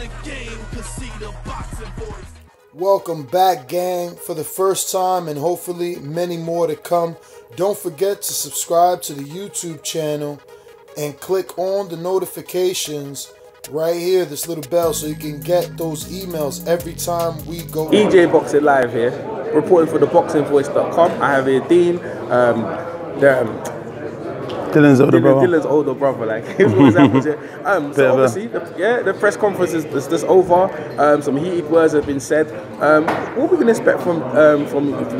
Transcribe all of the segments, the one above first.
the game, cause see the boxing voice. Welcome back, gang, for the first time and hopefully many more to come. Don't forget to subscribe to the YouTube channel and click on the notifications right here, this little bell, so you can get those emails every time we go. EJ Boxing Live here, reporting for ThaBoxingvoice.com. I have here Dean, Dillion'S older brother. Dillion'S older brother, like it always happens here. So obviously, the press conference is just over. Some heated words have been said. What we can expect from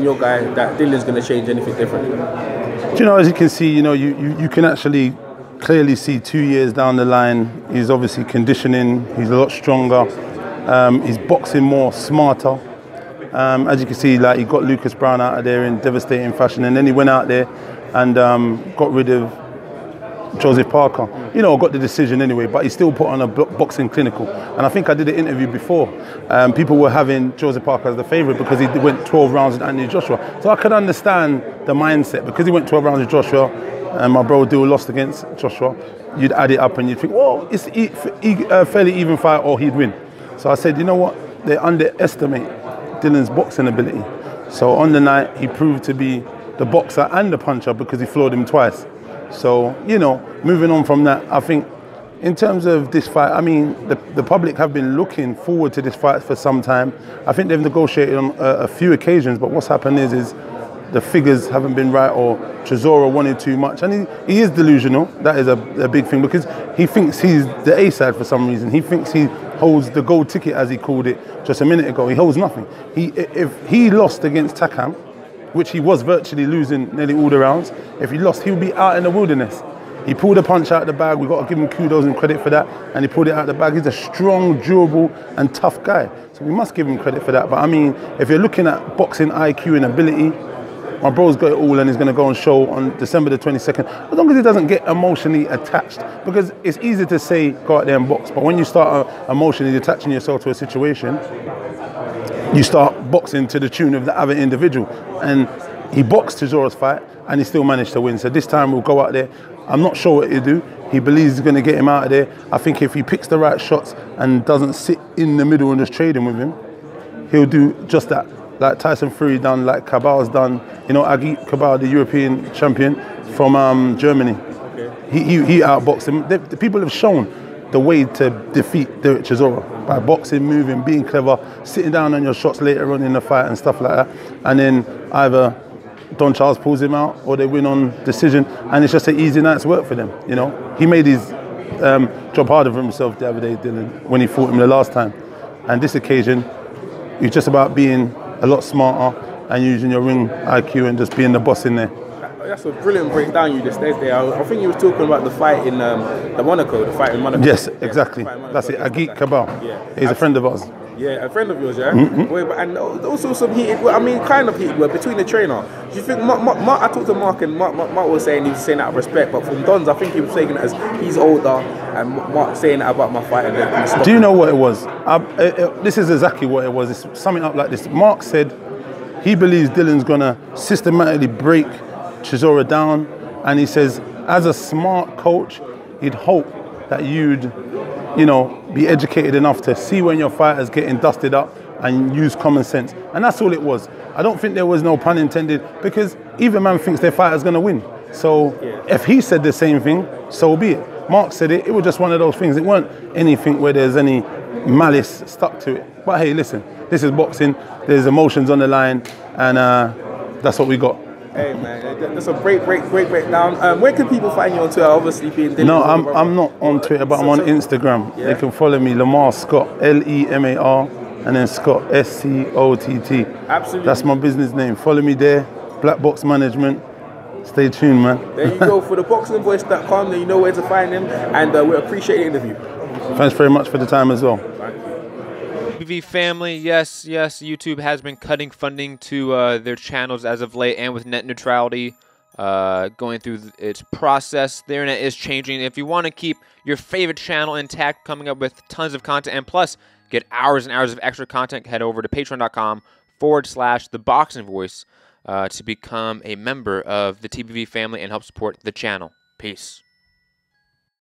your guy that Dillion'S going to change anything different? Do you know, as you can see, you can actually clearly see 2 years down the line. He's obviously conditioning. He's a lot stronger. He's boxing more, smarter. As you can see, like, he got Lucas Brown out of there in devastating fashion, and then he went out there and got rid of Joseph Parker. Got the decision anyway, but he still put on a boxing clinical. And I think I did an interview before. People were having Joseph Parker as the favourite because he went 12 rounds with Anthony Joshua. So I could understand the mindset, because he went 12 rounds with Joshua and my bro Dill lost against Joshua. You'd add it up and you'd think, well, it's a fairly even fight or he'd win. So I said, you know what? They underestimate Dillion'S boxing ability. So on the night, he proved to be the boxer and the puncher because he floored him twice. So, moving on from that, I think in terms of this fight, I mean, the public have been looking forward to this fight for some time. I think they've negotiated on a few occasions, but what's happened is the figures haven't been right, or Chisora wanted too much. And he is delusional. That is a big thing, because he thinks he's the A-side for some reason. He thinks he holds the gold ticket, as he called it just a minute ago. He holds nothing. If he lost against Takam, which he was virtually losing nearly all the rounds, if he lost, he would be out in the wilderness. He pulled a punch out of the bag. We've got to give him kudos and credit for that. And he pulled it out of the bag. He's a strong, durable and tough guy. So we must give him credit for that. But I mean, if you're looking at boxing IQ and ability, my bro's got it all, and he's going to go on show on December the 22nd. As long as he doesn't get emotionally attached. Because it's easy to say, go out there and box. But when you start emotionally attaching yourself to a situation, you start boxing to the tune of the other individual. And he boxed Chisora's fight, and he still managed to win. So this time we'll go out there. I'm not sure what he'll do. He believes he's going to get him out of there. I think if he picks the right shots and doesn't sit in the middle and just trading with him, he'll do just that. Like Tyson Fury done, like Cabal's done. Agit Cabal, the European champion from Germany. Okay. He outboxed him. The people have shown the way to defeat Derek Chisora by boxing, moving, being clever, sitting down on your shots later on in the fight and stuff like that. And then either Don Charles pulls him out or they win on decision, and it's just an easy night's work for them. He made his job harder for himself the other day, Dillon, when he fought him the last time. And this occasion, it's just about being a lot smarter and using your ring IQ and just being the boss in there. That's a brilliant breakdown you just did there. I think you were talking about the fight in the fight in Monaco. Yes, exactly. That's it. Agit Cabal. Yeah. He's a friend of ours. Yeah, a friend of yours, yeah? And also some heated work, kind of heated work between the trainer. Do you think, I talked to Mark, and Mark was saying he was saying that out of respect, but from Don's, I think he was taking it as he's older, and Mark saying that about my fight. And do you know what it was? This is exactly what it was. It's summing up like this. Mark said he believes Dillion'S going to systematically break Chisora down, and he says, as a smart coach, he'd hope that you'd be educated enough to see when your fighter's getting dusted up and use common sense. And that's all it was. I don't think there was no pun intended, because either man thinks their fighter's going to win. So if he said the same thing, so be it. Mark said it. It was just one of those things. It weren't anything where there's any malice stuck to it. But hey, listen, this is boxing. There's emotions on the line, and that's what we got. Hey man, that's a great breakdown. Where can people find you on Twitter? Obviously being Dillion'S. No, I'm not on Twitter, but I'm on Instagram. Yeah. They can follow me, Lemar Scott, Lemar, and then Scott, SCOTT. Absolutely. That's my business name. Follow me there. Black Box Management. Stay tuned, man. There you go. For ThaBoxingvoice.com, then you know where to find him, and we appreciate the interview. Thanks very much for the time as well. TBV family, yes, YouTube has been cutting funding to their channels as of late, and with net neutrality going through its process, the internet is changing. If you want to keep your favorite channel intact, coming up with tons of content, and plus get hours and hours of extra content, head over to patreon.com/ThaBoxingVoice to become a member of the TBV family and help support the channel. Peace.